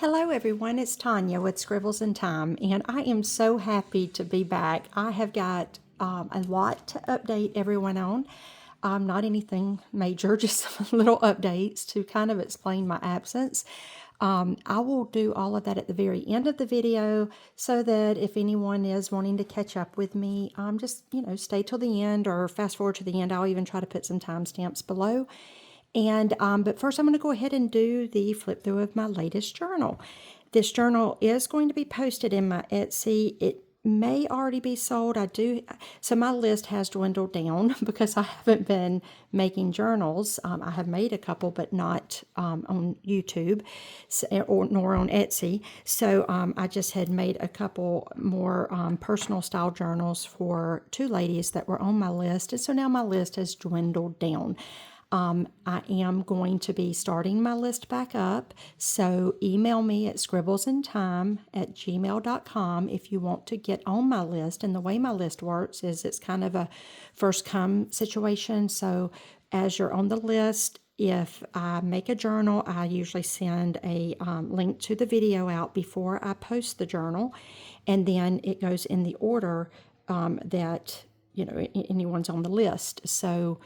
Hello everyone, it's Tonya with Scribbles in Time, and I am so happy to be back. I have got a lot to update everyone on. Not anything major, just some little updates to kind of explain my absence. I will do all of that at the very end of the video so that if anyone is wanting to catch up with me, just, stay till the end or fast forward to the end. I'll even try to put some timestamps below. And but first I'm going to go ahead and do the flip through of my latest journal. This journal is going to be posted in my Etsy. It may already be sold. So my list has dwindled down because I haven't been making journals. I have made a couple, but not on YouTube nor on Etsy. So I just had made a couple more personal style journals for two ladies that were on my list. And so now my list has dwindled down. I am going to be starting my list back up, so email me at scribblesintime@gmail.com if you want to get on my list. And the way my list works is it's kind of a first come situation. So as you're on the list, if I make a journal, I usually send a link to the video out before I post the journal, and then it goes in the order that anyone's on the list. So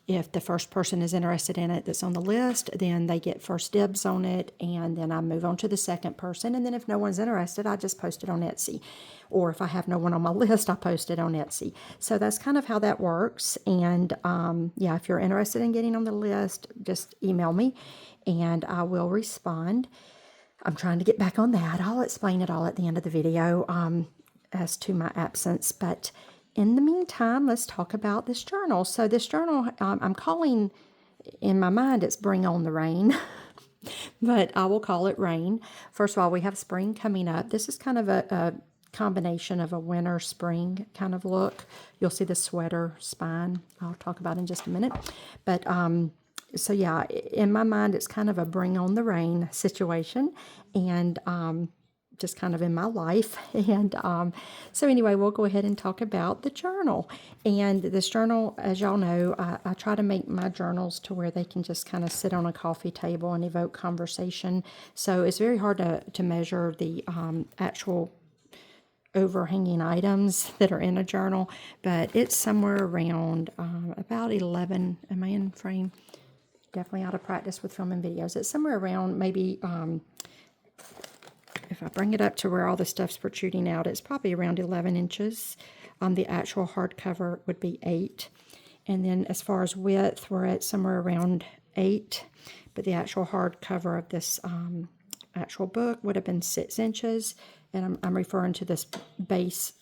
if the first person is interested in it that's on the list, then they get first dibs on it, and then I move on to the second person. And then if no one's interested, I just post it on Etsy. Or if I have no one on my list, I post it on Etsy. So that's kind of how that works. And yeah, if you're interested in getting on the list, just email me and I will respond. I'm trying to get back on that. I'll explain it all at the end of the video as to my absence. But in the meantime, let's talk about this journal. So this journal, I'm calling, in my mind, it's Bring On the Rain, but I will call it Rain. First of all, we have spring coming up. This is kind of a combination of a winter-spring kind of look. You'll see the sweater spine I'll talk about in just a minute. But so yeah, in my mind, it's kind of a Bring On the Rain situation. And just kind of in my life. And so anyway, we'll go ahead and talk about the journal. And this journal, as y'all know, I try to make my journals to where they can just kind of sit on a coffee table and evoke conversation. So it's very hard to measure the actual overhanging items that are in a journal, but it's somewhere around about 11. Am I in frame? Definitely out of practice with filming videos. It's somewhere around maybe if I bring it up to where all the stuff's protruding out, it's probably around 11 inches. The actual hardcover would be 8. And then as far as width, we're at somewhere around 8. But the actual hardcover of this actual book would have been 6 inches. And I'm referring to this base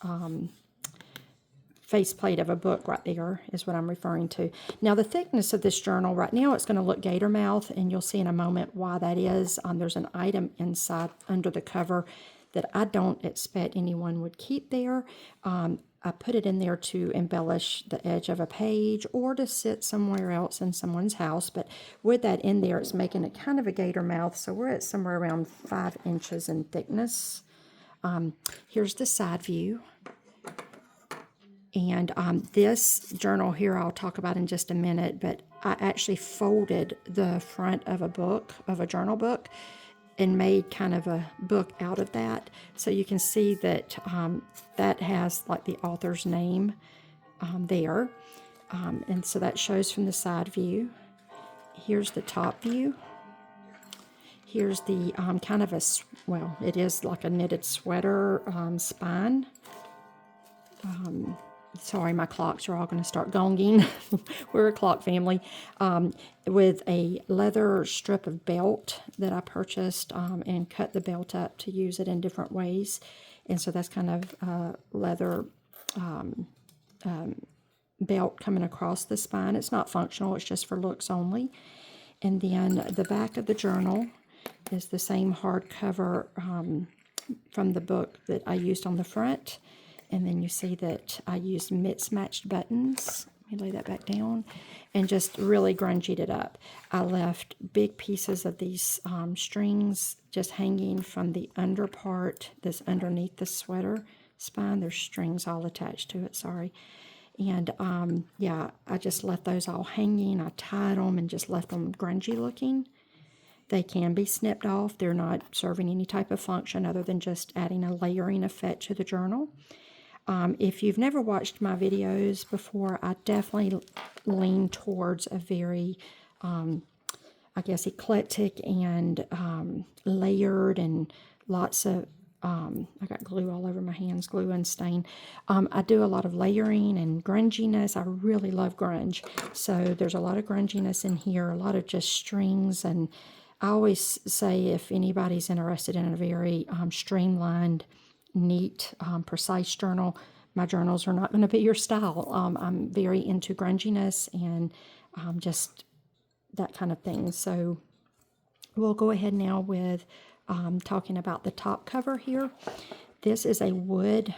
faceplate of a book right there is what I'm referring to. Now the thickness of this journal right now, it's going to look gator mouth, and you'll see in a moment why that is. There's an item inside under the cover that I don't expect anyone would keep there. I put it in there to embellish the edge of a page or to sit somewhere else in someone's house, but with that in there, it's making it kind of a gator mouth, so we're at somewhere around 5 inches in thickness. Here's the side view. And this journal here I'll talk about in just a minute, but I actually folded the front of a book, of a journal book, and made kind of a book out of that. So you can see that that has like the author's name there. And so that shows from the side view. Here's the top view. Here's the kind of well, it is like a knitted sweater spine. Sorry, my clocks are all going to start gonging. We're a clock family. With a leather strip of belt that I purchased and cut the belt up to use it in different ways. And so that's kind of leather belt coming across the spine. It's not functional. It's just for looks only. And then the back of the journal is the same hardcover from the book that I used on the front. And then you see that I used mix-matched buttons. Let me lay that back down. And just really grungied it up. I left big pieces of these strings just hanging from the under part that's underneath the sweater spine. There's strings all attached to it, sorry. And yeah, I just left those all hanging. I tied them and just left them grungy looking. They can be snipped off. They're not serving any type of function other than just adding a layering effect to the journal. If you've never watched my videos before, I definitely lean towards a very, I guess, eclectic and layered and lots of, I got glue all over my hands, glue and stain. I do a lot of layering and grunginess. I really love grunge. So there's a lot of grunginess in here, a lot of just strings. And I always say if anybody's interested in a very streamlined, neat, precise journal, my journals are not going to be your style. I'm very into grunginess and just that kind of thing. So we'll go ahead now with talking about the top cover here. This is a wood,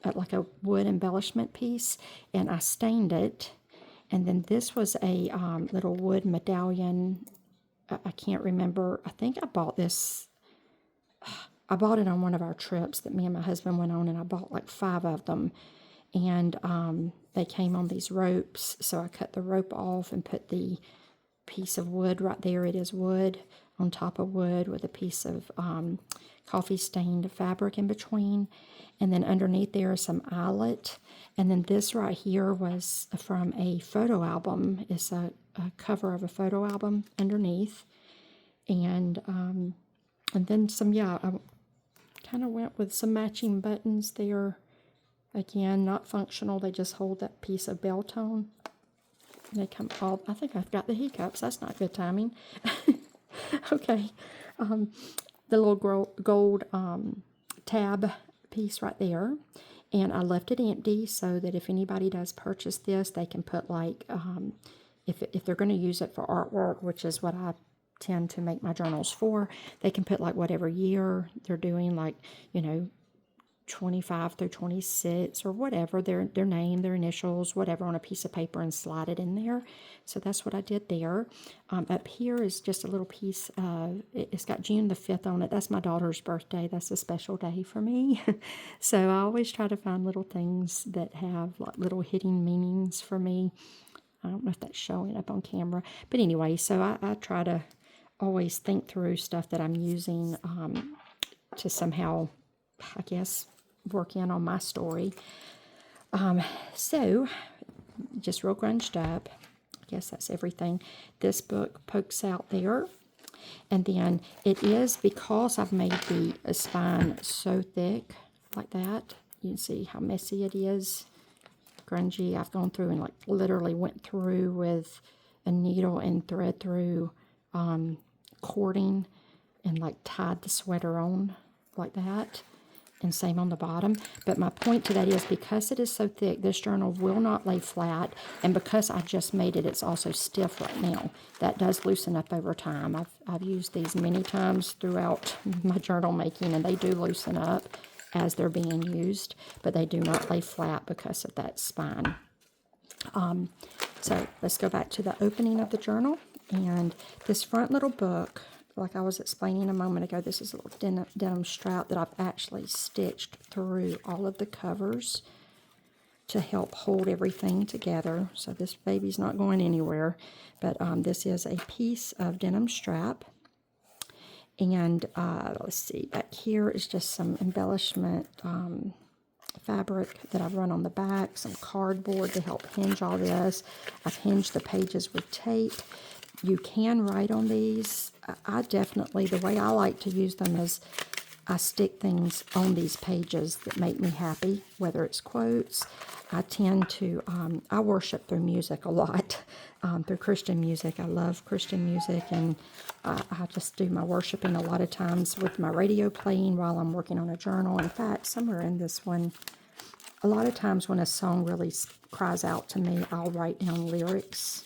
like a wood embellishment piece, and I stained it. And then this was a little wood medallion. I can't remember. I think I bought this. I bought it on one of our trips that me and my husband went on, and I bought like 5 of them. And they came on these ropes, so I cut the rope off and put the piece of wood right there. It is wood on top of wood with a piece of coffee stained fabric in between. And then underneath there is some eyelet. And then this right here was from a photo album. It's a cover of a photo album underneath. And then some, yeah, I kind of went with some matching buttons there. Again, not functional. They just hold that piece of bell tone. And they come all, I think I've got the hiccups. That's not good timing. Okay. The little gold tab piece right there. And I left it empty so that if anybody does purchase this, they can put like, if they're going to use it for artwork, which is what I tend to make my journals for, they can put like whatever year they're doing, like, 25 through 26 or whatever, their name, their initials, whatever, on a piece of paper and slide it in there. So that's what I did there. Up here is just a little piece of, it's got June the 5th on it. That's my daughter's birthday. That's a special day for me. So I always try to find little things that have like little hidden meanings for me. I don't know if that's showing up on camera. But anyway, so I try to always think through stuff that I'm using to somehow, I guess, work in on my story. So, just real grunged up. I guess that's everything. This book pokes out there. And then it is, because I've made the spine so thick like that, you can see how messy it is. Grungy. I've gone through and like literally went through with a needle and thread through cording and like tied the sweater on like that. And same on the bottom. But my point to that is, because it is so thick, this journal will not lay flat. And because I just made it, it's also stiff right now. That does loosen up over time. I've used these many times throughout my journal making, and they do loosen up as they're being used. But they do not lay flat because of that spine. So let's go back to the opening of the journal. And this front little book, like I was explaining a moment ago, this is a little denim strap that I've actually stitched through all of the covers to help hold everything together. So this baby's not going anywhere. But this is a piece of denim strap. And let's see, back here is just some embellishment fabric that I've run on the back, some cardboard to help hinge all this. I've hinged the pages with tape. You can write on these. I definitely, the way I like to use them is I stick things on these pages that make me happy, whether it's quotes. I tend to, I worship through music a lot, through Christian music. I love Christian music, and I just do my worshiping a lot of times with my radio playing while I'm working on a journal. In fact, somewhere in this one, a lot of times when a song really cries out to me, I'll write down lyrics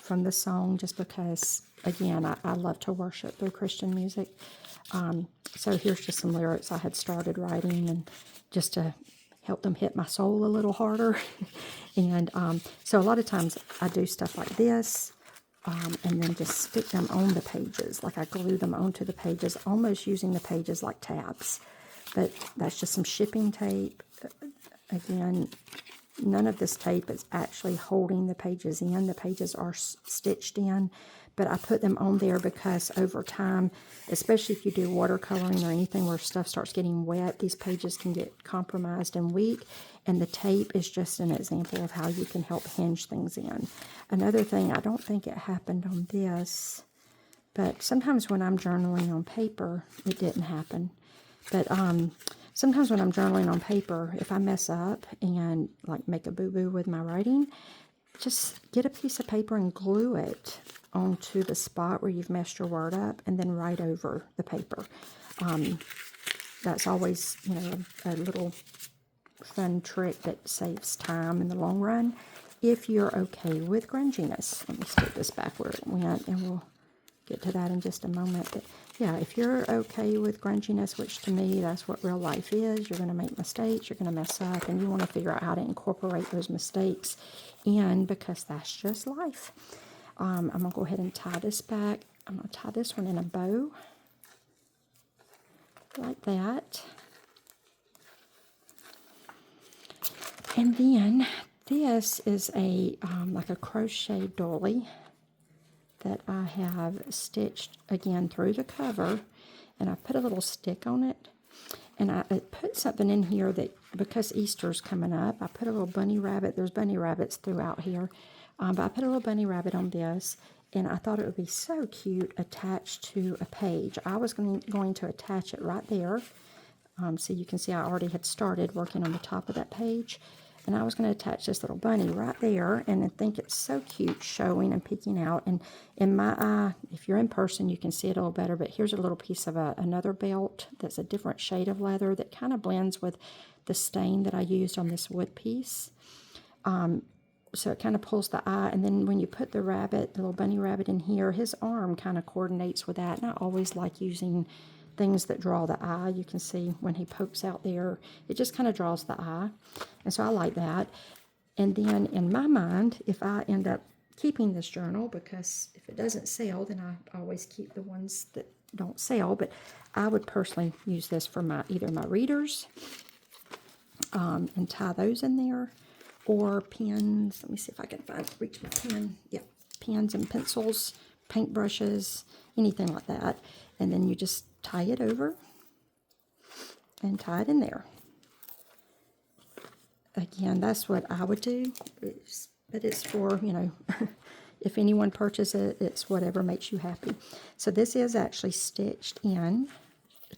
from the song, just because, again, I love to worship through Christian music. So here's just some lyrics I had started writing, and just to help them hit my soul a little harder. And so a lot of times I do stuff like this, and then just stick them on the pages. Like I glue them onto the pages, almost using the pages like tabs. But that's just some shipping tape. Again, none of this tape is actually holding the pages in. The pages are stitched in, but I put them on there because over time, especially if you do watercoloring or anything where stuff starts getting wet, these pages can get compromised and weak, and the tape is just an example of how you can help hinge things in. Another thing, I don't think it happened on this, but sometimes when I'm journaling on paper, it didn't happen. But sometimes when I'm journaling on paper, if I mess up and like make a boo-boo with my writing, just get a piece of paper and glue it onto the spot where you've messed your word up, and then write over the paper. That's always, you know, a little fun trick that saves time in the long run if you're okay with grunginess. Let me stick this back where it went, and we'll get to that in just a moment. But yeah, if you're okay with grunginess, which to me, that's what real life is, you're going to make mistakes, you're going to mess up, and you want to figure out how to incorporate those mistakes in, because that's just life. I'm going to go ahead and tie this back. I'm going to tie this one in a bow, like that. And then this is a like a crochet dolly that I have stitched again through the cover, and I put a little stick on it, and I put something in here that, because Easter's coming up, I put a little bunny rabbit. There's bunny rabbits throughout here, but I put a little bunny rabbit on this, and I thought it would be so cute attached to a page. I was going to attach it right there, so you can see I already had started working on the top of that page. And I was going to attach this little bunny right there, and I think it's so cute showing and peeking out. And in my eye, if you're in person, you can see it a little better, but here's a little piece of another belt that's a different shade of leather that kind of blends with the stain that I used on this wood piece. So it kind of pulls the eye, and then when you put the rabbit, the little bunny rabbit in here, his arm kind of coordinates with that. And I always like using things that draw the eye. You can see when he pokes out there, it just kind of draws the eye. And so I like that. And then in my mind, if I end up keeping this journal, because if it doesn't sell, then I always keep the ones that don't sell, but I would personally use this for either my readers, and tie those in there, or pens. Let me see if I can reach my pen. Yeah, pens and pencils, paintbrushes, anything like that. And then you just tie it over and tie it in there. Again, that's what I would do, but it's for, you know, if anyone purchases it, it's whatever makes you happy. So this is actually stitched in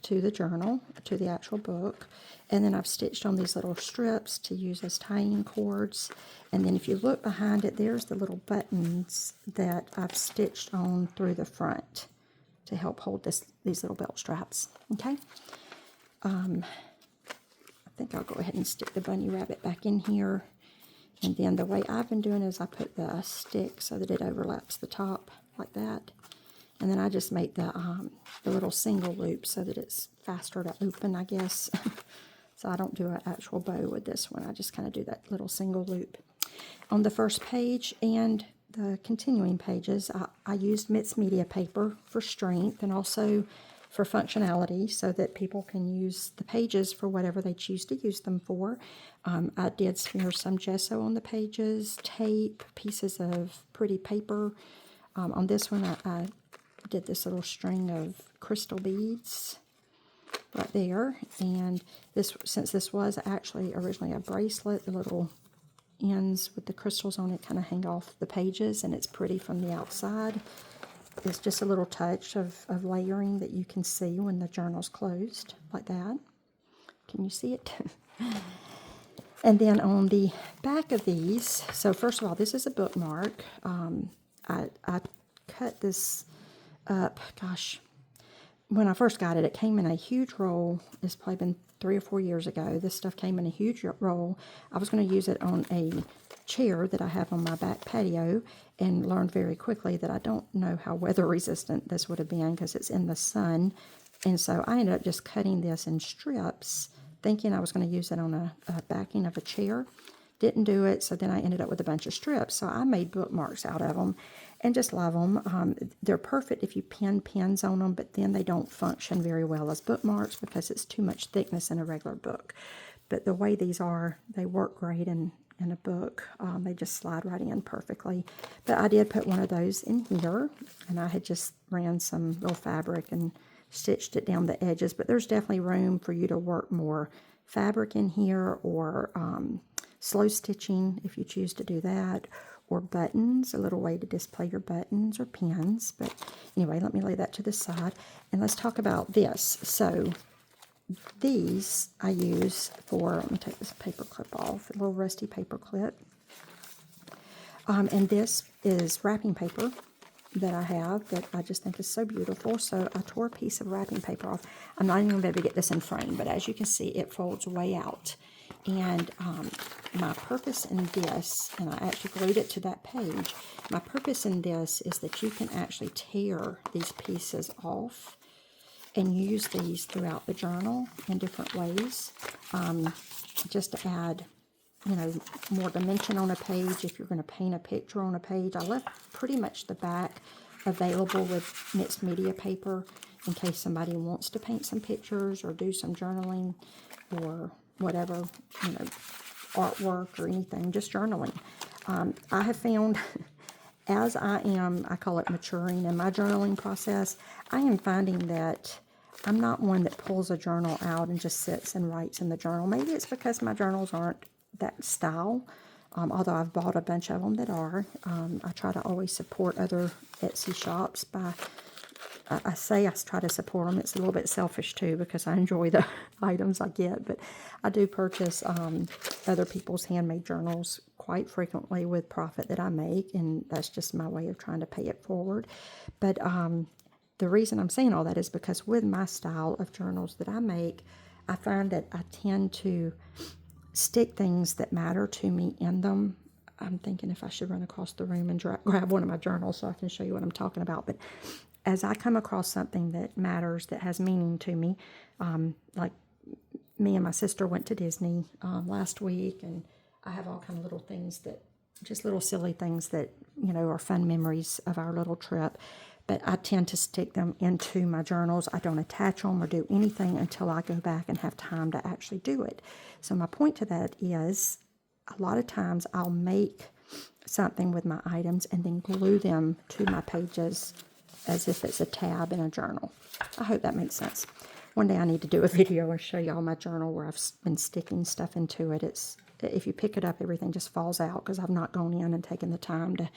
to the journal, to the actual book, and then I've stitched on these little strips to use as tying cords. And then if you look behind it, there's the little buttons that I've stitched on through the front to help hold these little belt straps. Okay, I think I'll go ahead and stick the bunny rabbit back in here. And then the way I've been doing is I put the stick so that it overlaps the top like that. And then I just make the little single loop so that it's faster to open, I guess. So I don't do an actual bow with this one. I just kind of do that little single loop. On the first page and the continuing pages, I used mixed media paper for strength and also for functionality, so that people can use the pages for whatever they choose to use them for. I did smear some gesso on the pages, tape, pieces of pretty paper. On this one, I did this little string of crystal beads right there. And this, since this was actually originally a bracelet, the little ends with the crystals on it kind of hang off the pages, and it's pretty from the outside. It's just a little touch of layering that you can see when the journal's closed, like that. Can you see it? And then on the back of these, so first of all, this is a bookmark. I cut this up, gosh, when I first got it, it came in a huge roll. It's probably been 3 or 4 years ago. This stuff came in a huge roll. I was going to use it on a chair that I have on my back patio, and learned very quickly that I don't know how weather resistant this would have been because it's in the sun. And so I ended up just cutting this in strips, thinking I was going to use it on a backing of a chair. Didn't do it, so then I ended up with a bunch of strips. So I made bookmarks out of them and just love them. They're perfect if you pin pins on them, but then they don't function very well as bookmarks because it's too much thickness in a regular book. But the way these are, they work great and in a book. They just slide right in perfectly. But I did put one of those in here, and I had just ran some little fabric and stitched it down the edges. But there's definitely room for you to work more fabric in here, or slow stitching if you choose to do that, or buttons, a little way to display your buttons or pins. But anyway, let me lay that to the side, and let's talk about this. So these I use for, let me take this paper clip off, a little rusty paper clip. And this is wrapping paper that I have that I just think is so beautiful. So I tore a piece of wrapping paper off. I'm not even going to be able to get this in frame, but as you can see, it folds way out. And my purpose in this, and I actually glued it to that page, my purpose in this is that you can actually tear these pieces off and use these throughout the journal in different ways, just to add, you know, more dimension on a page. If you're going to paint a picture on a page, I left pretty much the back available with mixed media paper in case somebody wants to paint some pictures or do some journaling or whatever, you know, artwork or anything, just journaling. I have found as I call it maturing in my journaling process, I am finding that I'm not one that pulls a journal out and just sits and writes in the journal. Maybe it's because my journals aren't that style, although I've bought a bunch of them that are. I try to always support other Etsy shops by, I say I try to support them. It's a little bit selfish too because I enjoy the items I get, but I do purchase other people's handmade journals quite frequently with profit that I make, and that's just my way of trying to pay it forward. But the reason I'm saying all that is because with my style of journals that I make, I find that I tend to stick things that matter to me in them. I'm thinking if I should run across the room and grab one of my journals so I can show you what I'm talking about. But as I come across something that matters, that has meaning to me, like me and my sister went to Disney last week, and I have all kind of little things that, just little silly things that, you know, are fun memories of our little trip. But I tend to stick them into my journals. I don't attach them or do anything until I go back and have time to actually do it. So my point to that is, a lot of times I'll make something with my items and then glue them to my pages as if it's a tab in a journal. I hope that makes sense. One day I need to do a video and show y'all my journal where I've been sticking stuff into it. It's, if you pick it up, everything just falls out because I've not gone in and taken the time to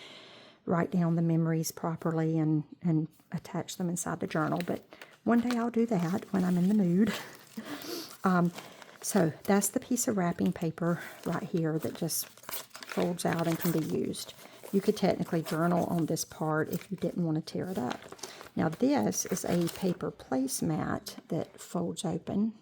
write down the memories properly and attach them inside the journal. But one day I'll do that when I'm in the mood. So that's the piece of wrapping paper right here that just folds out and can be used. You could technically journal on this part if you didn't want to tear it up. Now this is a paper placemat that folds open.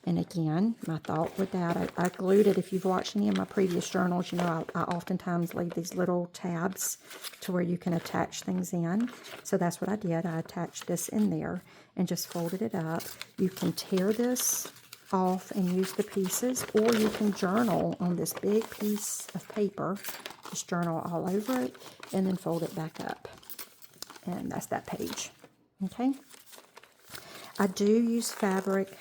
And again, my thought with that, I glued it. If you've watched any of my previous journals, you know I oftentimes leave these little tabs to where you can attach things in. So that's what I did. I attached this in there and just folded it up. You can tear this off and use the pieces, or you can journal on this big piece of paper. Just journal all over it and then fold it back up. And that's that page. Okay. I do use fabric.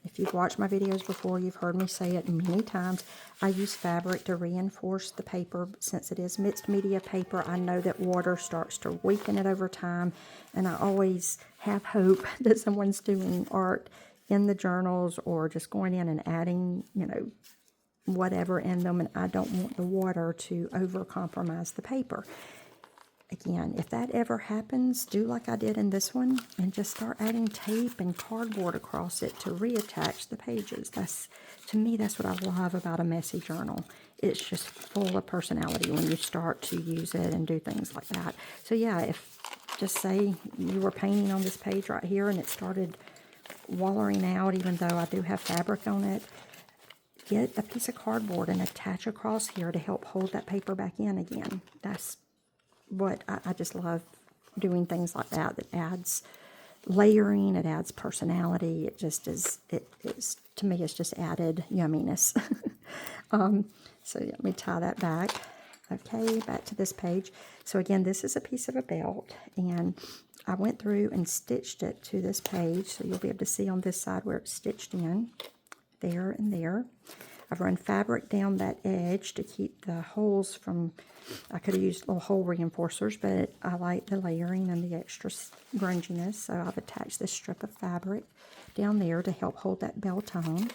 If you've watched my videos before, you've heard me say it many times. I use fabric to reinforce the paper. Since it is mixed media paper, I know that water starts to weaken it over time, and I always have hope that someone's doing art in the journals or just going in and adding, you know, whatever in them, and I don't want the water to over compromise the paper. Again, if that ever happens, do like I did in this one and just start adding tape and cardboard across it to reattach the pages. To me, that's what I love about a messy journal. It's just full of personality when you start to use it and do things like that. So yeah, if just say you were painting on this page right here and it started wallering out, even though I do have fabric on it, get a piece of cardboard and attach across here to help hold that paper back in again. That's what I just love, doing things like that. That adds layering, it adds personality. It just is, to me, it's just added yumminess. So let me tie that back. Okay, back to this page. So again, this is a piece of a belt, and I went through and stitched it to this page. So you'll be able to see on this side where it's stitched in, there and there. I've run fabric down that edge to keep the holes from, I could have used little hole reinforcers, but I like the layering and the extra grunginess, so I've attached this strip of fabric down there to help hold that bell tone.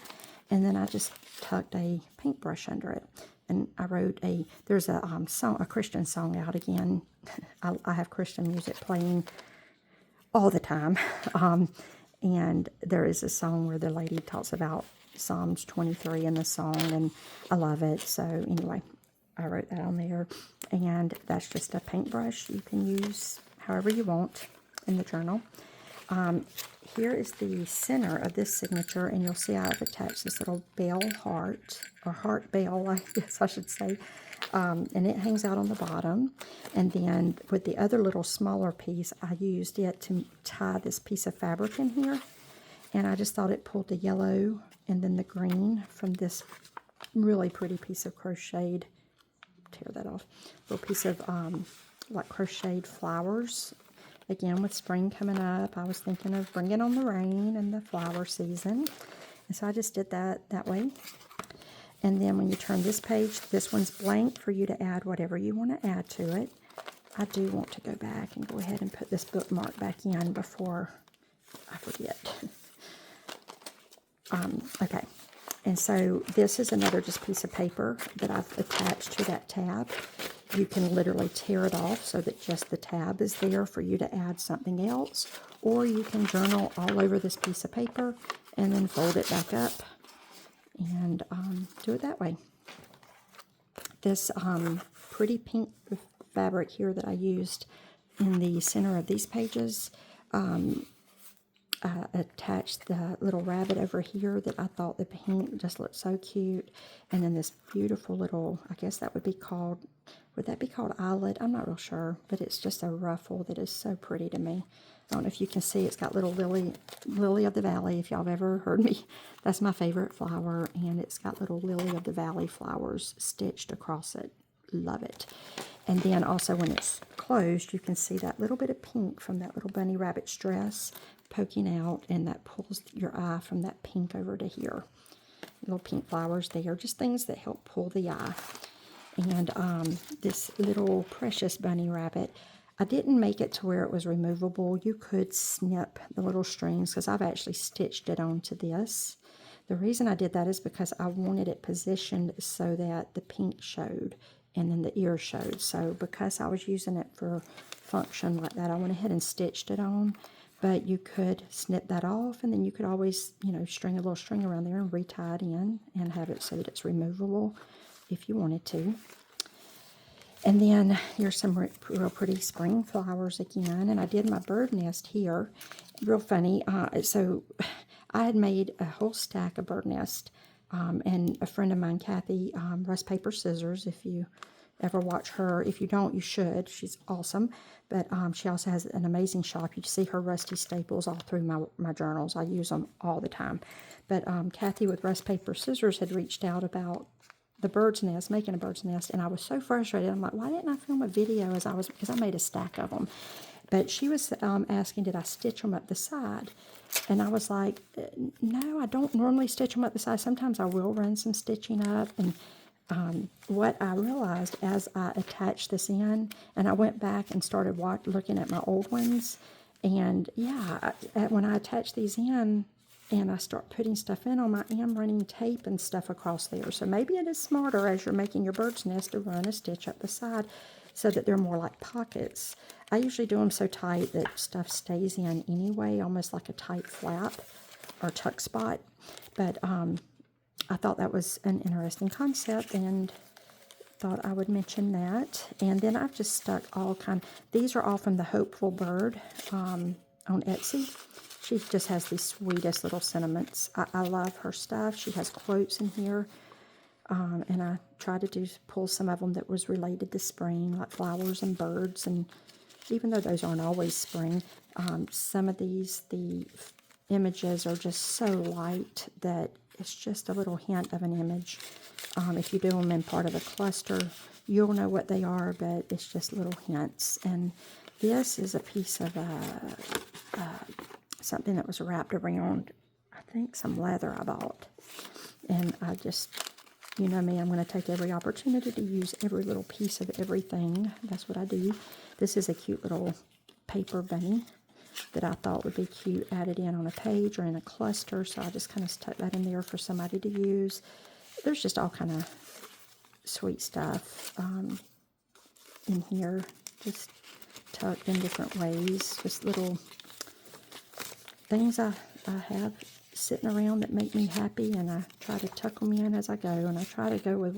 And then I just tucked a paintbrush under it. And I wrote there's a song, a Christian song out again. I have Christian music playing all the time. And there is a song where the lady talks about Psalms 23 in the song, and I love it. So anyway, I wrote that on there. And that's just a paintbrush. You can use however you want in the journal. Here is the center of this signature, and you'll see I've attached this little bell heart, or heart bell, I guess I should say, and it hangs out on the bottom. And then with the other little smaller piece, I used it to tie this piece of fabric in here, and I just thought it pulled the yellow and then the green from this really pretty piece of crocheted, tear that off, little piece of like crocheted flowers. Again, with spring coming up, I was thinking of bringing on the rain and the flower season. And so I just did that way. And then when you turn this page, this one's blank for you to add whatever you want to add to it. I do want to go back and go ahead and put this bookmark back in before I forget. Okay. And so this is another just piece of paper that I've attached to that tab. You can literally tear it off so that just the tab is there for you to add something else, or you can journal all over this piece of paper and then fold it back up and do it that way. This pretty pink fabric here that I used in the center of these pages, I attached the little rabbit over here that I thought the pink just looked so cute. And then this beautiful little, I guess that would be called, would that be called eyelet? I'm not real sure, but it's just a ruffle that is so pretty to me. I don't know if you can see, it's got little lily of the valley, if y'all have ever heard me. That's my favorite flower, and it's got little lily of the valley flowers stitched across it. Love it. And then also when it's closed, you can see that little bit of pink from that little bunny rabbit's dress poking out, and that pulls your eye from that pink over to here. Little pink flowers there, just things that help pull the eye. And this little precious bunny rabbit, I didn't make it to where it was removable. You could snip the little strings because I've actually stitched it onto this. The reason I did that is because I wanted it positioned so that the pink showed and then the ear showed. So because I was using it for function like that, I went ahead and stitched it on. But you could snip that off, and then you could always, you know, string a little string around there and retie it in and have it so that it's removable if you wanted to. And then here's some real pretty spring flowers again. And I did my bird nest here. Real funny. So I had made a whole stack of bird nest. And a friend of mine, Kathy, Rust Paper Scissors, if you ever watch her. If you don't, you should. She's awesome. But she also has an amazing shop. You see her rusty staples all through my journals. I use them all the time. But Kathy with Rust Paper Scissors had reached out about the bird's nest, making a bird's nest, and I was so frustrated. I'm like, why didn't I film a video because I made a stack of them. But she was asking, did I stitch them up the side? And I was like, no, I don't normally stitch them up the side. Sometimes I will run some stitching up. And what I realized as I attached this in, and I went back and started looking at my old ones, and yeah, when I attach these in and I start putting stuff in them, I am running tape and stuff across there. So maybe it is smarter as you're making your bird's nest to run a stitch up the side so that they're more like pockets. I usually do them so tight that stuff stays in anyway, almost like a tight flap or tuck spot. But I thought that was an interesting concept and thought I would mention that. And then I've just stuck these are all from the Hopeful Bird on Etsy. She just has the sweetest little sentiments. I love her stuff. She has quotes in here. And I tried to pull some of them that was related to spring, like flowers and birds. And even though those aren't always spring, some of these, the images are just so light that it's just a little hint of an image. If you do them in part of a cluster, you'll know what they are, but it's just little hints. And this is a piece of something that was wrapped around, I think, some leather I bought. And I just You know me, I'm going to take every opportunity to use every little piece of everything. That's what I do. This is a cute little paper bunny that I thought would be cute added in on a page or in a cluster, so I just kind of stuck that in there for somebody to use. There's just all kind of sweet stuff in here, just tucked in different ways, just little things I have sitting around that make me happy, and I try to tuck them in as I go, and I try to go with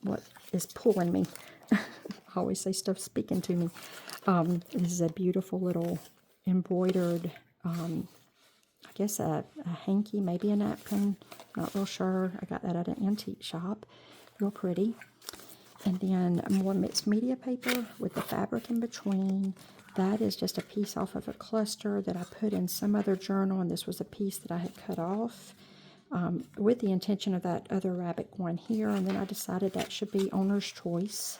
what is pulling me. I always say stuff speaking to me. This is a beautiful little embroidered, I guess a hanky, maybe a napkin, not real sure. I got that at an antique shop, real pretty. And then more mixed media paper with the fabric in between. That is just a piece off of a cluster that I put in some other journal, and this was a piece that I had cut off with the intention of that other rabbit going here, and then I decided that should be owner's choice.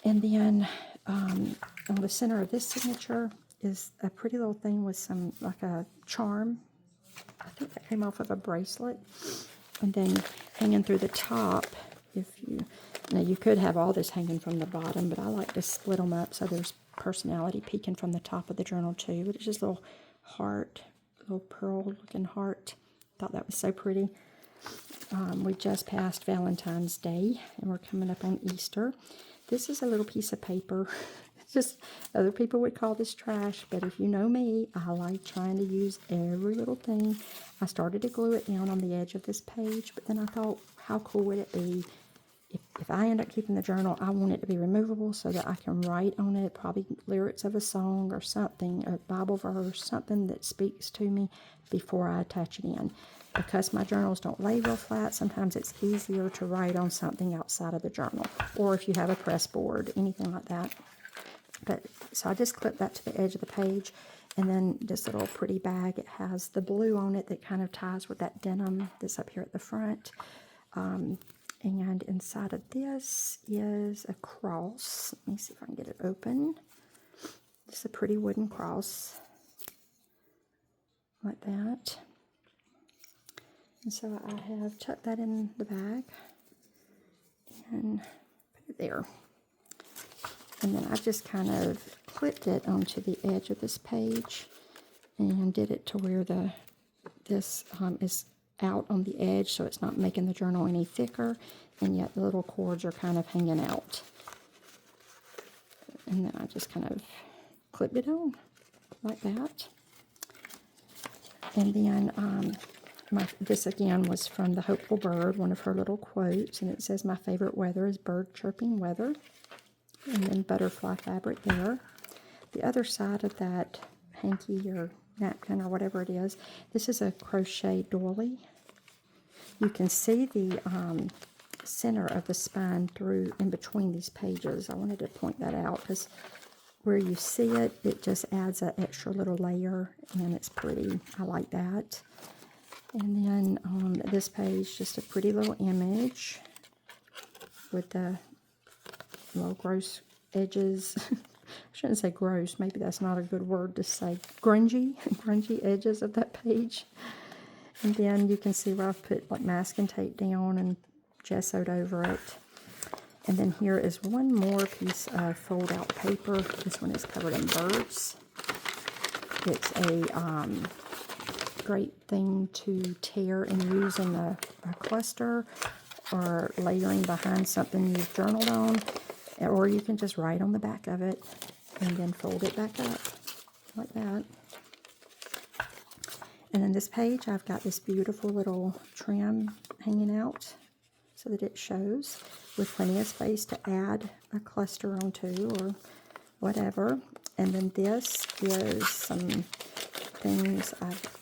And then on the center of this signature is a pretty little thing with some, like a charm. I think that came off of a bracelet. And then hanging through the top, now you could have all this hanging from the bottom, but I like to split them up so there's personality peeking from the top of the journal too. But it's just a little heart, little pearl looking heart. Thought that was so pretty. We just passed Valentine's Day and we're coming up on Easter. This is a little piece of paper. It's just, other people would call this trash, but if you know me, I like trying to use every little thing. I started to glue it down on the edge of this page, but then I thought, how cool would it be if I end up keeping the journal? I want it to be removable so that I can write on it, probably lyrics of a song or something, a Bible verse, something that speaks to me before I attach it in. Because my journals don't lay real flat, sometimes it's easier to write on something outside of the journal. Or if you have a press board, anything like that. So I just clipped that to the edge of the page. And then this little pretty bag, it has the blue on it that kind of ties with that denim that's up here at the front. And inside of this is a cross. Let me see if I can get it open. Just a pretty wooden cross. Like that. And so I have tucked that in the bag and put it there. And then I just kind of clipped it onto the edge of this page and did it to where this is out on the edge, so it's not making the journal any thicker, and yet the little cords are kind of hanging out. And then I just kind of clipped it on like that. And then this again was from The Hopeful Bird, one of her little quotes, and it says, "My favorite weather is bird chirping weather." And then butterfly fabric there. The other side of that hanky or napkin or whatever it is, this is a crochet doily. You can see the center of the spine through in between these pages. I wanted to point that out because where you see it, it just adds an extra little layer, and it's pretty. I like that. And then on this page, just a pretty little image with the little gross edges. I shouldn't say gross, maybe that's not a good word to say. Grungy edges of that page. And then you can see where I've put like masking tape down and gessoed over it. And then here is one more piece of fold out paper. This one is covered in birds. It's a great thing to tear and use in a cluster or layering behind something you've journaled on. Or you can just write on the back of it and then fold it back up like that. And then this page, I've got this beautiful little trim hanging out so that it shows with plenty of space to add a cluster onto or whatever. And then this is some things,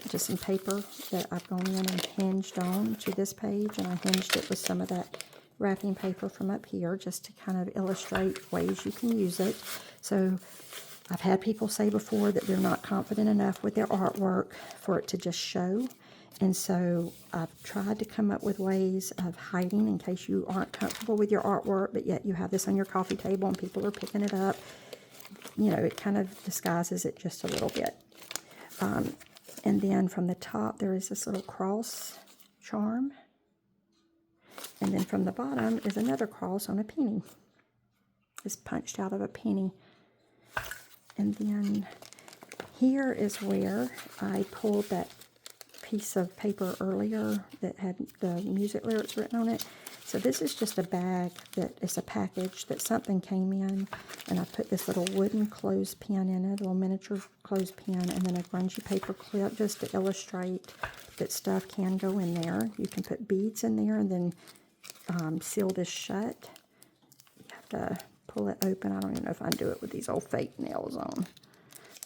just some paper that I've gone in and hinged on to this page, and I hinged it with some of that wrapping paper from up here just to kind of illustrate ways you can use it. So I've had people say before that they're not confident enough with their artwork for it to just show. And so I've tried to come up with ways of hiding in case you aren't comfortable with your artwork, but yet you have this on your coffee table and people are picking it up. You know, it kind of disguises it just a little bit. And then from the top, there is this little cross charm. And then from the bottom is another cross on a penny. It's punched out of a penny. And then here is where I pulled that piece of paper earlier that had the music lyrics written on it. So this is just a bag that is a package that something came in, and I put this little wooden clothespin in it, a little miniature clothespin, and then a grungy paper clip just to illustrate that stuff can go in there. You can put beads in there and then seal this shut. You have to pull it open. I don't even know if I can do it with these old fake nails on.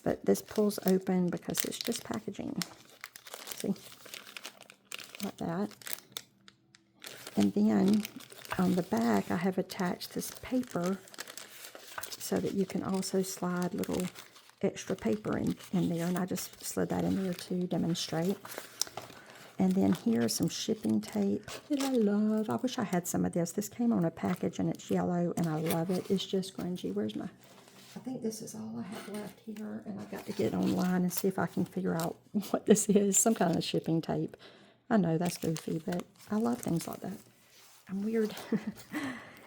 But this pulls open because it's just packaging. See? Like that. And then on the back, I have attached this paper so that you can also slide little extra paper in there. And I just slid that in there to demonstrate. And then here's some shipping tape that I love. I wish I had some of this. This came on a package and it's yellow and I love it. It's just grungy. Where's my... I think this is all I have left here, and I've got to get online and see if I can figure out what this is. Some kind of shipping tape. I know that's goofy, but I love things like that. I'm weird.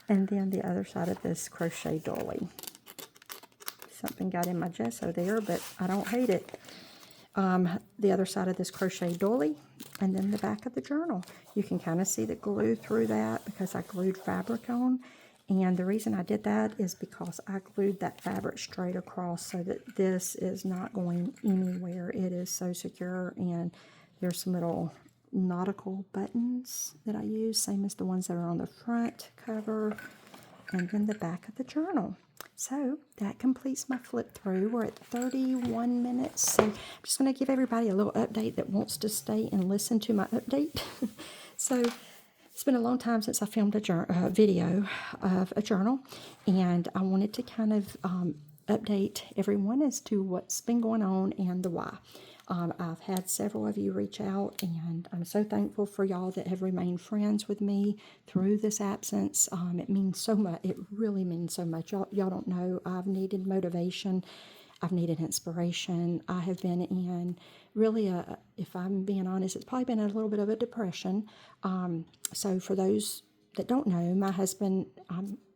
And then the other side of this crochet dolly. Something got in my gesso there, but I don't hate it. The other side of this crochet dolly, and then the back of the journal. You can kind of see the glue through that because I glued fabric on. And the reason I did that is because I glued that fabric straight across so that this is not going anywhere. It is so secure, and there's some little nautical buttons that I use, same as the ones that are on the front cover, and then the back of the journal. So that completes my flip through. We're at 31 minutes, so I'm just going to give everybody a little update that wants to stay and listen to my update. So it's been a long time since I filmed a video of a journal, and I wanted to kind of update everyone as to what's been going on and the why. I've had several of you reach out, and I'm so thankful for y'all that have remained friends with me through this absence. It means so much. It really means so much. Y'all don't know. I've needed motivation. I've needed inspiration. I have been in really if I'm being honest, it's probably been a little bit of a depression. So for those that don't know, my husband,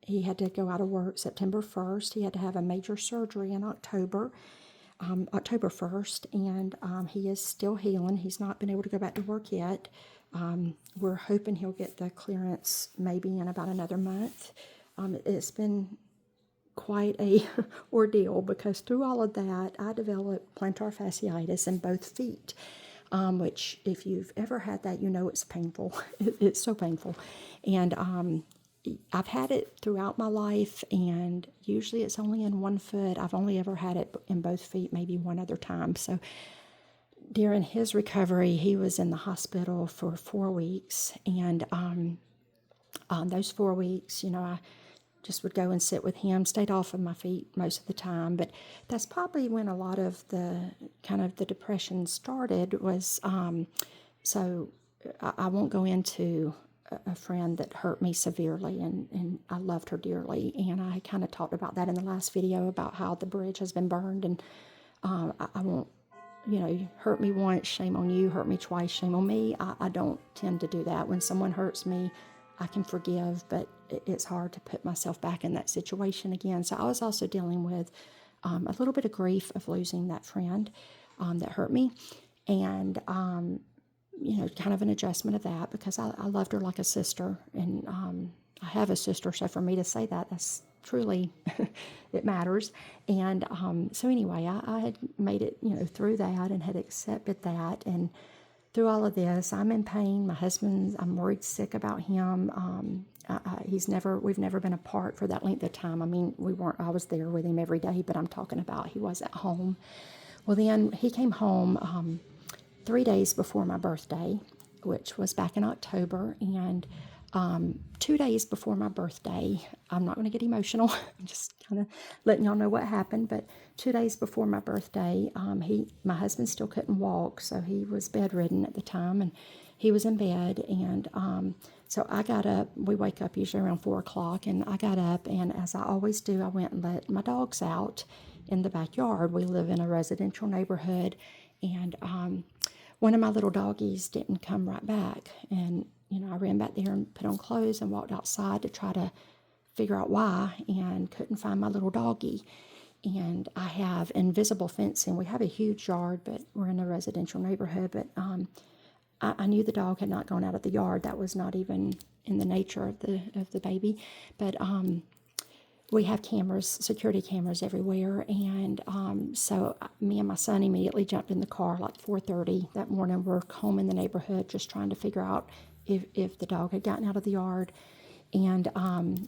he had to go out of work September 1st. He had to have a major surgery in October 1st, and he is still healing. He's not been able to go back to work yet. We're hoping he'll get the clearance maybe in about another month. It's been quite a ordeal because through all of that, I developed plantar fasciitis in both feet, which if you've ever had that, you know it's painful. It's so painful. And I've had it throughout my life, and usually it's only in one foot. I've only ever had it in both feet, maybe one other time. So during his recovery, he was in the hospital for 4 weeks, and those 4 weeks, I just would go and sit with him, stayed off of my feet most of the time. But that's probably when a lot of the depression started was, so I won't go into a friend that hurt me severely, and I loved her dearly. And I kind of talked about that in the last video about how the bridge has been burned, and I won't, hurt me once, shame on you, hurt me twice, shame on me. I don't tend to do that. When someone hurts me, I can forgive, but it's hard to put myself back in that situation again. So I was also dealing with a little bit of grief of losing that friend that hurt me, and kind of an adjustment of that because I loved her like a sister, and I have a sister, so for me to say that, that's truly, it matters. And so anyway, I had made it, through that and had accepted that, and through all of this, I'm in pain. My husband, I'm worried sick about him. We've never been apart for that length of time. I mean, I was there with him every day, but I'm talking about he was at home. Well, then he came home 3 days before my birthday, which was back in October, and 2 days before my birthday, I'm not going to get emotional, I'm just kind of letting y'all know what happened, but 2 days before my birthday, my husband still couldn't walk, so he was bedridden at the time, and he was in bed, and so I got up. We wake up usually around 4 o'clock, and I got up, and as I always do, I went and let my dogs out in the backyard. We live in a residential neighborhood, and one of my little doggies didn't come right back, and I ran back there and put on clothes and walked outside to try to figure out why, and couldn't find my little doggie. And I have invisible fencing. We have a huge yard, but we're in a residential neighborhood. But I knew the dog had not gone out of the yard. That was not even in the nature of the baby. But we have cameras, security cameras everywhere, and so me and my son immediately jumped in the car like 4:30 that morning. We're home in the neighborhood just trying to figure out if the dog had gotten out of the yard. And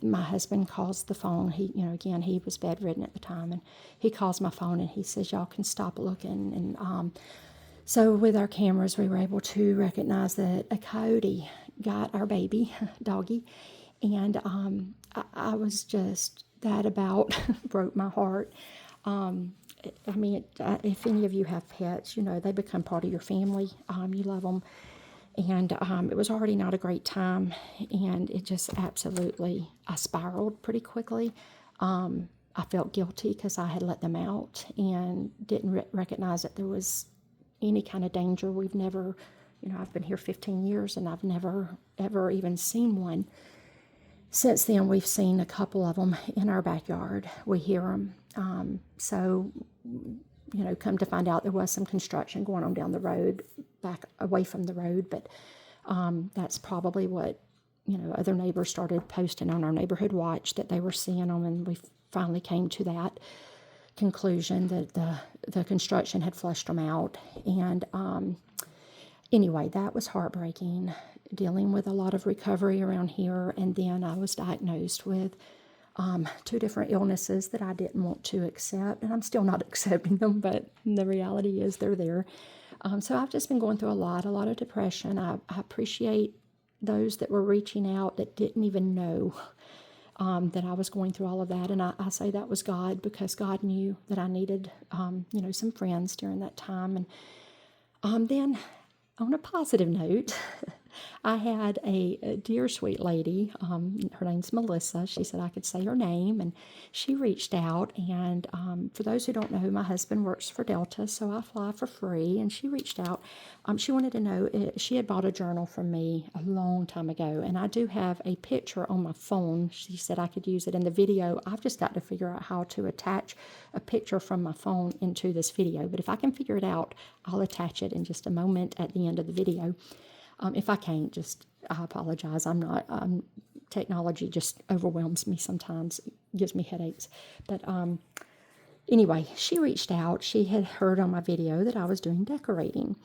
my husband calls the phone. He, again, he was bedridden at the time, and he calls my phone and he says, "Y'all can stop looking." And so with our cameras, we were able to recognize that a coyote got our baby doggy, and I was just that about broke my heart. If any of you have pets, they become part of your family. You love them. And it was already not a great time, and it just absolutely, I spiraled pretty quickly. I felt guilty because I had let them out and didn't recognize that there was any kind of danger. We've never, I've been here 15 years, and I've never, ever even seen one. Since then, we've seen a couple of them in our backyard. We hear them. So, come to find out there was some construction going on down the road, back away from the road. But that's probably what, other neighbors started posting on our neighborhood watch that they were seeing them. And we finally came to that conclusion that the construction had flushed them out. And anyway, that was heartbreaking, dealing with a lot of recovery around here. And then I was diagnosed with 2 different illnesses that I didn't want to accept, and I'm still not accepting them, but the reality is they're there. So I've just been going through a lot of depression. I appreciate those that were reaching out that didn't even know that I was going through all of that, and I say that was God, because God knew that I needed, some friends during that time. And then on a positive note, I had a dear sweet lady, her name's Melissa. She said I could say her name, and she reached out. And for those who don't know, my husband works for Delta, so I fly for free. And she reached out. She wanted to know, she had bought a journal from me a long time ago, and I do have a picture on my phone. She said I could use it in the video. I've just got to figure out how to attach a picture from my phone into this video. But if I can figure it out, I'll attach it in just a moment at the end of the video. If I can't, I apologize. Technology just overwhelms me sometimes. It gives me headaches. But anyway, she reached out. She had heard on my video that I was doing decorating.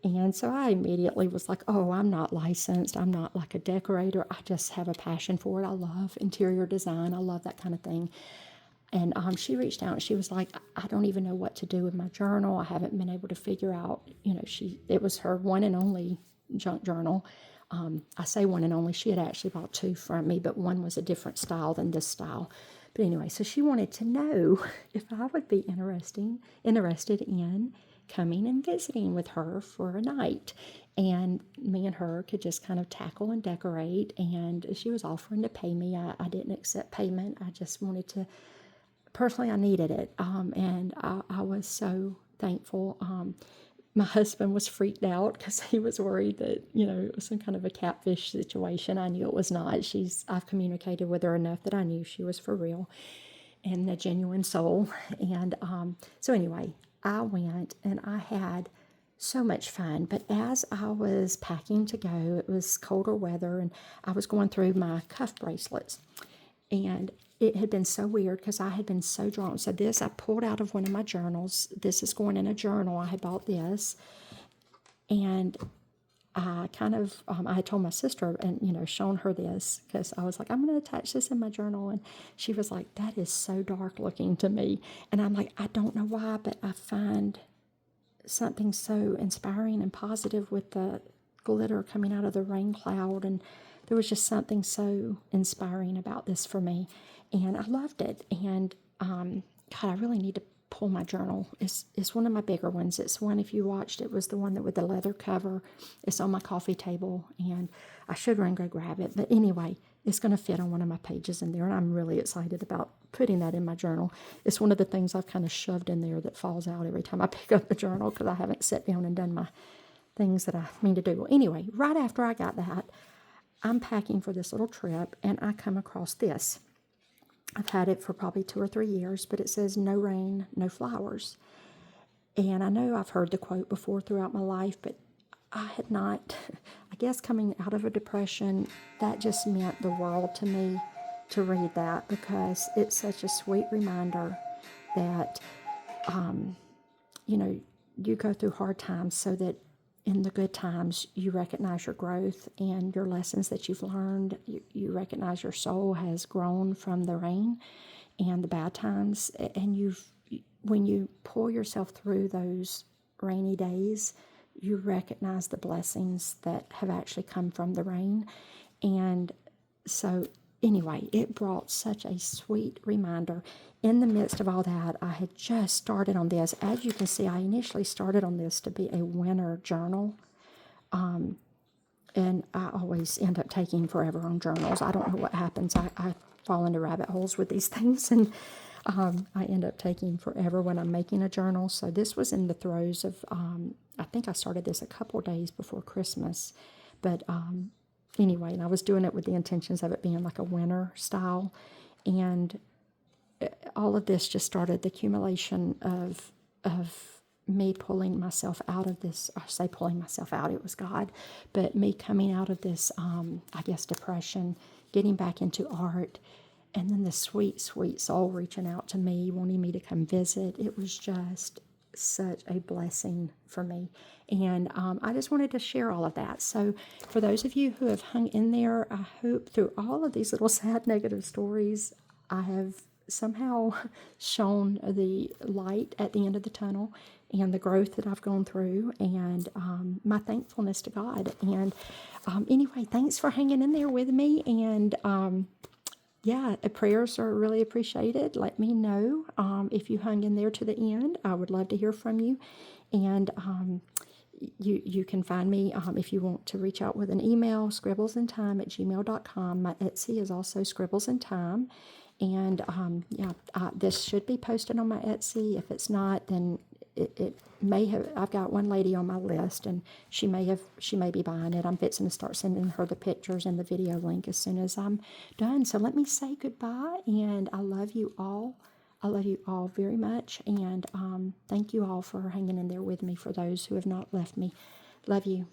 And so I immediately was like, oh, I'm not licensed. I'm not like a decorator. I just have a passion for it. I love interior design. I love that kind of thing. And she reached out and she was like, I don't even know what to do with my journal. I haven't been able to figure out, it was her one and only junk journal. I say one and only. She had actually bought 2 from me, but one was a different style than this style. But anyway, so she wanted to know if I would be interested in coming and visiting with her for a night. And me and her could just kind of tackle and decorate. And she was offering to pay me. I didn't accept payment. I just wanted to, personally, I needed it. And I was so thankful. My husband was freaked out because he was worried that, it was some kind of a catfish situation. I knew it was not. I've communicated with her enough that I knew she was for real and a genuine soul. And so anyway, I went and I had so much fun. But as I was packing to go, it was colder weather, and I was going through my cuff bracelets. And it had been so weird because I had been so drawn. So this, I pulled out of one of my journals. This is going in a journal. I had bought this. And I kind of, I had told my sister and, shown her this because I was like, I'm going to attach this in my journal. And she was like, that is so dark looking to me. And I'm like, I don't know why, but I find something so inspiring and positive with the glitter coming out of the rain cloud. And there was just something so inspiring about this for me. And I loved it. And, God, I really need to pull my journal. It's one of my bigger ones. It's one, if you watched, it was the one that with the leather cover. It's on my coffee table, and I should run go grab it. But anyway, it's going to fit on one of my pages in there, and I'm really excited about putting that in my journal. It's one of the things I've kind of shoved in there that falls out every time I pick up the journal because I haven't sat down and done my things that I mean to do. Well, anyway, right after I got that, I'm packing for this little trip, and I come across this. I've had it for probably 2 or 3 years, but it says, "No rain, no flowers." And I know I've heard the quote before throughout my life, but I had not, I guess coming out of a depression, that just meant the world to me to read that, because it's such a sweet reminder that, you know, you go through hard times so that in the good times you recognize your growth and your lessons that you've learned. You recognize your soul has grown from the rain and the bad times, and when you pull yourself through those rainy days, you recognize the blessings that have actually come from the rain. And so anyway, it brought such a sweet reminder. In the midst of all that, I had just started on this. As you can see, I initially started on this to be a winter journal. And I always end up taking forever on journals. I don't know what happens. I fall into rabbit holes with these things, and I end up taking forever when I'm making a journal. So this was in the throes of, I think I started this a couple days before Christmas. But anyway, and I was doing it with the intentions of it being like a winter style. And all of this just started the accumulation of me pulling myself out of this. I say pulling myself out, it was God, but me coming out of this, I guess, depression, getting back into art, and then the sweet, sweet soul reaching out to me, wanting me to come visit. It was just such a blessing for me. And I just wanted to share all of that. So for those of you who have hung in there, I hope through all of these little sad negative stories, I have somehow shown the light at the end of the tunnel and the growth that I've gone through, and my thankfulness to God. And anyway, thanks for hanging in there with me. And yeah, prayers are really appreciated. Let me know if you hung in there to the end. I would love to hear from you. And you can find me if you want to reach out with an email, scribblesintime@gmail.com. My Etsy is also ScribblesInTime. And yeah, this should be posted on my Etsy. If it's not, then it may have. I've got one lady on my list, and she may be buying it. I'm fixing to start sending her the pictures and the video link as soon as I'm done. So let me say goodbye, and I love you all. I love you all very much, and thank you all for hanging in there with me. For those who have not left me, love you.